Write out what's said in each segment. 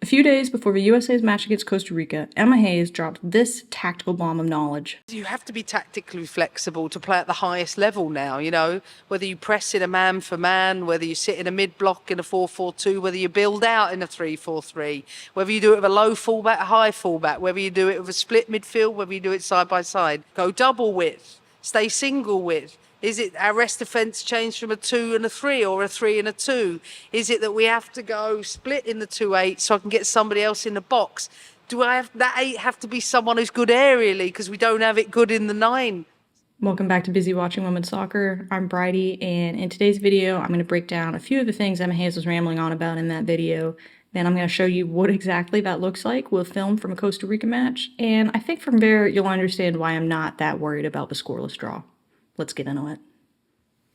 few days before the USA's match against Costa Rica, Emma Hayes dropped this tactical bomb of knowledge. You have to be tactically flexible to play at the highest level now, whether you press in a man for man, whether you sit in a mid-block in a 4-4-2, whether you build out in a 3-4-3, whether you do it with a low fullback, a high fullback, whether you do it with a split midfield, whether you do it side by side. Go double width, stay single width. Is it our rest defence changed from a 2 and a 3 or a 3 and a 2? Is it that we have to go split in the 2-8 so I can get somebody else in the box? Do that 8 have to be someone who's good aerially because we don't have it good in the 9? Welcome back to Busy Watching Women's Soccer. I'm Bridie, and in today's video, I'm going to break down a few of the things Emma Hayes was rambling on about in that video. Then I'm going to show you what exactly that looks like with film from a Costa Rica match, and I think from there you'll understand why I'm not that worried about the scoreless draw. Let's get into it.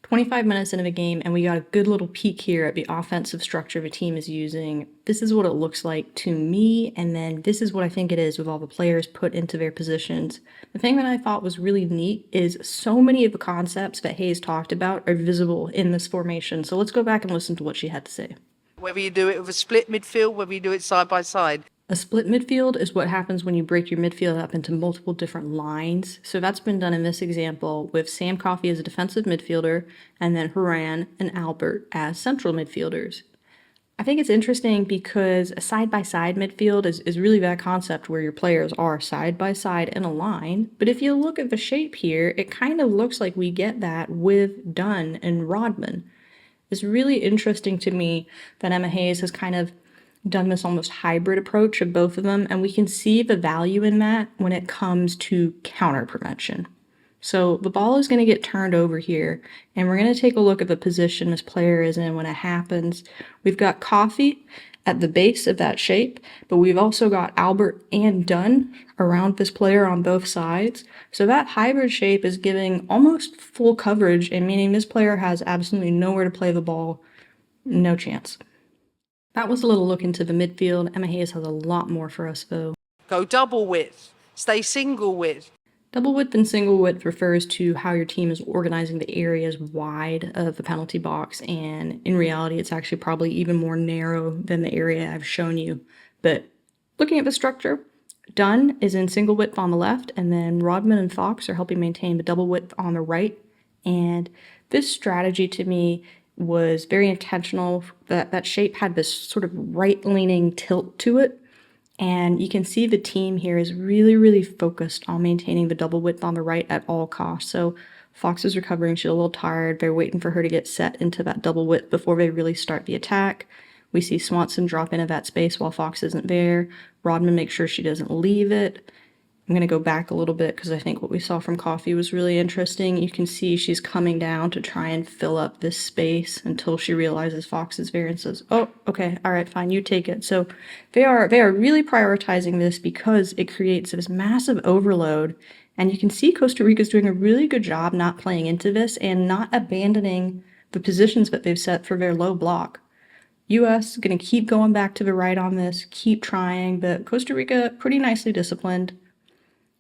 25 minutes into the game, and we got a good little peek here at the offensive structure the team is using. This is what it looks like to me, and then this is what I think it is with all the players put into their positions. The thing that I thought was really neat is so many of the concepts that Hayes talked about are visible in this formation. So let's go back and listen to what she had to say. Whether you do it with a split midfield, whether you do it side by side. A split midfield is what happens when you break your midfield up into multiple different lines. So that's been done in this example with Sam Coffey as a defensive midfielder and then Haran and Albert as central midfielders. I think it's interesting because a side-by-side midfield is really that concept where your players are side-by-side in a line. But if you look at the shape here, it kind of looks like we get that with Dunn and Rodman. It's really interesting to me that Emma Hayes has kind of done this almost hybrid approach of both of them, and we can see the value in that when it comes to counter prevention. So the ball is going to get turned over here, and we're going to take a look at the position this player is in when it happens. We've got Coffey at the base of that shape, but we've also got Albert and Dunn around this player on both sides. So that hybrid shape is giving almost full coverage, and meaning this player has absolutely nowhere to play the ball, no chance. That was a little look into the midfield. Emma Hayes has a lot more for us, though. Go double width, stay single width. Double width and single width refers to how your team is organizing the areas wide of the penalty box, and in reality, it's actually probably even more narrow than the area I've shown you. But looking at the structure, Dunn is in single width on the left, and then Rodman and Fox are helping maintain the double width on the right. And this strategy, to me, was very intentional. That shape had this sort of right-leaning tilt to it, and you can see the team here is really focused on maintaining the double width on the right at all costs. So Fox is recovering, she's a little tired, they're waiting for her to get set into that double width before they really start the attack. We see Swanson drop into that space while Fox isn't there. Rodman makes sure she doesn't leave it. I'm going to go back a little bit because I think what we saw from Coffey was really interesting. You can see she's coming down to try and fill up this space until she realizes Fox is there and says, oh, okay, all right, fine, you take it. So they are really prioritizing this because it creates this massive overload. And you can see Costa Rica is doing a really good job not playing into this and not abandoning the positions that they've set for their low block. US is going to keep going back to the right on this, keep trying, but Costa Rica pretty nicely disciplined.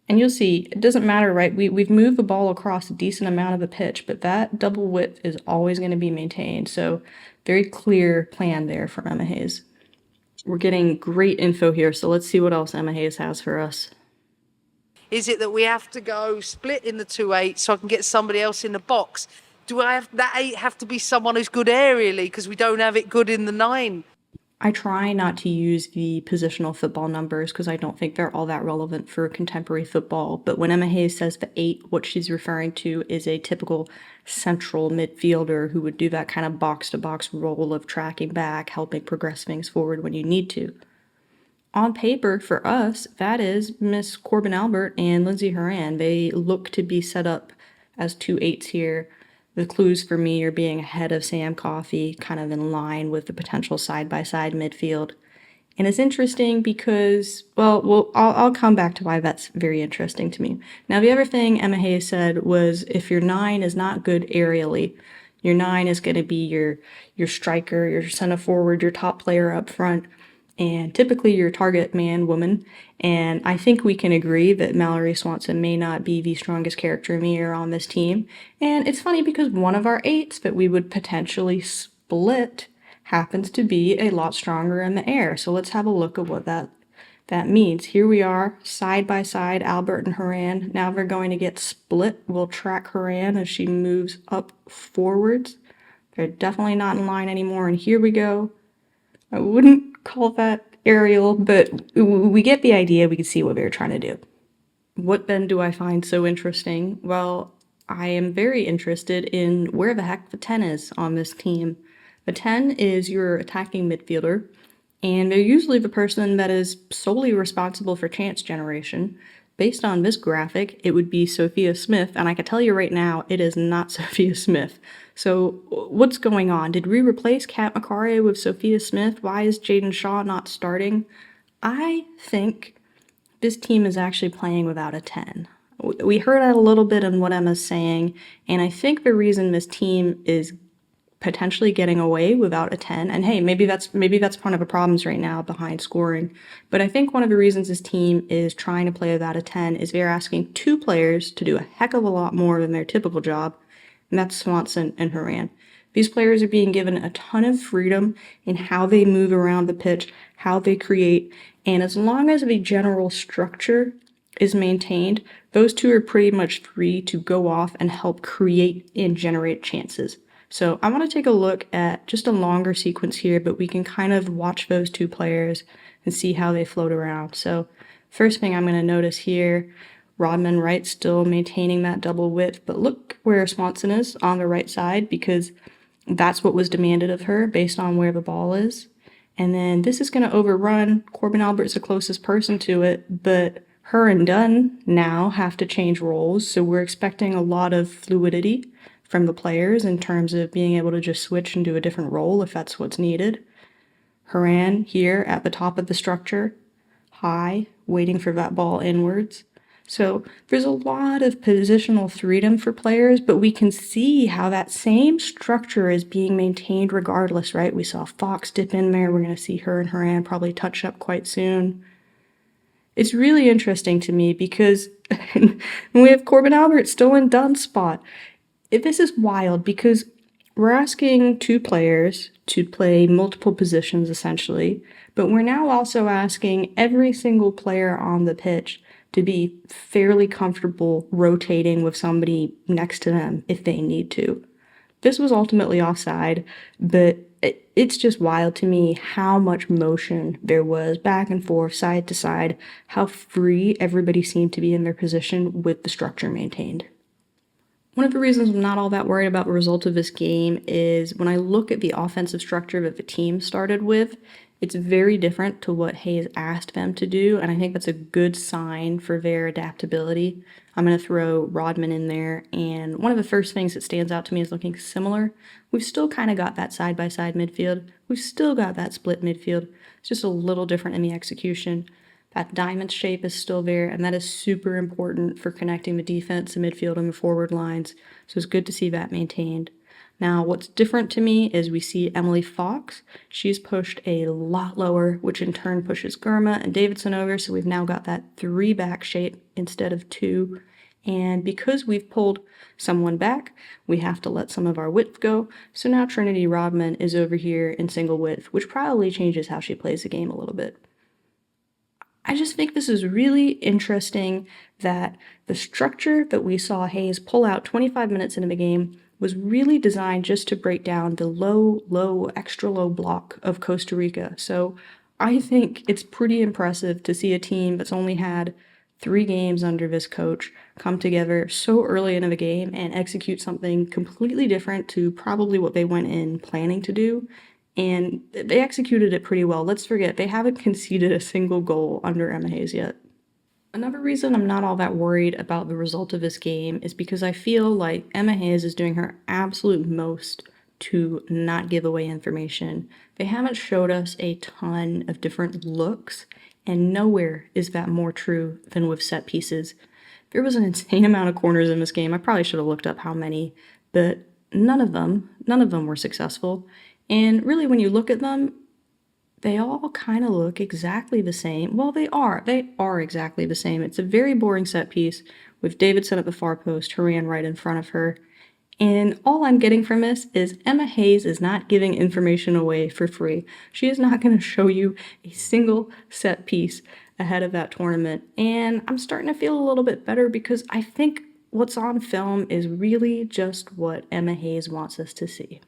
And you'll see, it doesn't matter, right? We've moved the ball across a decent amount of the pitch, but that double width is always going to be maintained. So very clear plan there from Emma Hayes. We're getting great info here, so let's see what else Emma Hayes has for us. Is it that we have to go split in the 2-8 so I can get somebody else in the box? Do that 8 have to be someone who's good aerially because we don't have it good in the 9? I try not to use the positional football numbers because I don't think they're all that relevant for contemporary football. But when Emma Hayes says the 8, what she's referring to is a typical central midfielder who would do that kind of box-to-box role of tracking back, helping progress things forward when you need to. On paper, for us, that is Miss Corbin Albert and Lindsay Haran. They look to be set up as 2 8s here. The clues for me are being ahead of Sam Coffey, kind of in line with the potential side-by-side midfield. And it's interesting because, I'll come back to why that's very interesting to me. Now, the other thing Emma Hayes said was if your 9 is not good aerially, your 9 is going to be your striker, your center forward, your top player up front, and typically your target man, woman. And I think we can agree that Mallory Swanson may not be the strongest character mirror on this team. And it's funny because one of our 8s that we would potentially split happens to be a lot stronger in the air. So let's have a look at what that means. Here we are, side by side, Albert and Haran. Now they're going to get split. We'll track Haran as she moves up forwards. They're definitely not in line anymore, and here we go. I wouldn't call that aerial, but we get the idea. We can see what they were trying to do. What then do I find so interesting? Well, I am very interested in where the heck the 10 is on this team. The 10 is your attacking midfielder, and they're usually the person that is solely responsible for chance generation. Based on this graphic, it would be Sophia Smith, and I can tell you right now, it is not Sophia Smith. So what's going on? Did we replace Kat Macaria with Sophia Smith? Why is Jaden Shaw not starting? I think this team is actually playing without a 10. We heard that a little bit in what Emma's saying, and I think the reason this team is potentially getting away without a 10, and hey, maybe that's one of the problems right now behind scoring, but I think one of the reasons this team is trying to play without a 10 is they're asking two players to do a heck of a lot more than their typical job, and that's Swanson and Haran. These players are being given a ton of freedom in how they move around the pitch, how they create, and as long as the general structure is maintained, those two are pretty much free to go off and help create and generate chances. So I want to take a look at just a longer sequence here, but we can kind of watch those two players and see how they float around. So first thing I'm going to notice here, Rodman right still maintaining that double width, but look where Swanson is on the right side because that's what was demanded of her based on where the ball is. And then this is going to overrun. Corbin Albert's the closest person to it, but her and Dunn now have to change roles, so we're expecting a lot of fluidity from the players in terms of being able to just switch and do a different role if that's what's needed. Haran here at the top of the structure, high, waiting for that ball inwards. So there's a lot of positional freedom for players, but we can see how that same structure is being maintained regardless, right? We saw Fox dip in there. We're going to see her and Haran probably touch up quite soon. It's really interesting to me because we have Corbin Albert still in Dunn's spot. This is wild because we're asking two players to play multiple positions essentially, but we're now also asking every single player on the pitch to be fairly comfortable rotating with somebody next to them if they need to. This was ultimately offside, but it's just wild to me how much motion there was back and forth, side to side, how free everybody seemed to be in their position with the structure maintained. One of the reasons I'm not all that worried about the result of this game is when I look at the offensive structure that the team started with, it's very different to what Hayes asked them to do, and I think that's a good sign for their adaptability. I'm going to throw Rodman in there, and one of the first things that stands out to me is looking similar. We've still kind of got that side-by-side midfield. We've still got that split midfield. It's just a little different in the execution. That diamond shape is still there, and that is super important for connecting the defense, the midfield, and the forward lines. So it's good to see that maintained. Now, what's different to me is we see Emily Fox. She's pushed a lot lower, which in turn pushes Gurma and Davidson over, so we've now got that 3-back shape instead of 2. And because we've pulled someone back, we have to let some of our width go. So now Trinity Rodman is over here in single width, which probably changes how she plays the game a little bit. I just think this is really interesting that the structure that we saw Hayes pull out 25 minutes into the game was really designed just to break down the low, extra low block of Costa Rica. So I think it's pretty impressive to see a team that's only had 3 games under this coach come together so early into the game and execute something completely different to probably what they went in planning to do. And they executed it pretty well. Let's forget, they haven't conceded a single goal under Emma Hayes yet. Another reason I'm not all that worried about the result of this game is because I feel like Emma Hayes is doing her absolute most to not give away information. They haven't showed us a ton of different looks, and nowhere is that more true than with set pieces. There was an insane amount of corners in this game. I probably should have looked up how many, but none of them were successful. And really, when you look at them, they all kind of look exactly the same. Well, they are exactly the same. It's a very boring set piece with Davidson at the far post, Haran right in front of her. And all I'm getting from this is Emma Hayes is not giving information away for free. She is not going to show you a single set piece ahead of that tournament. And I'm starting to feel a little bit better because I think what's on film is really just what Emma Hayes wants us to see.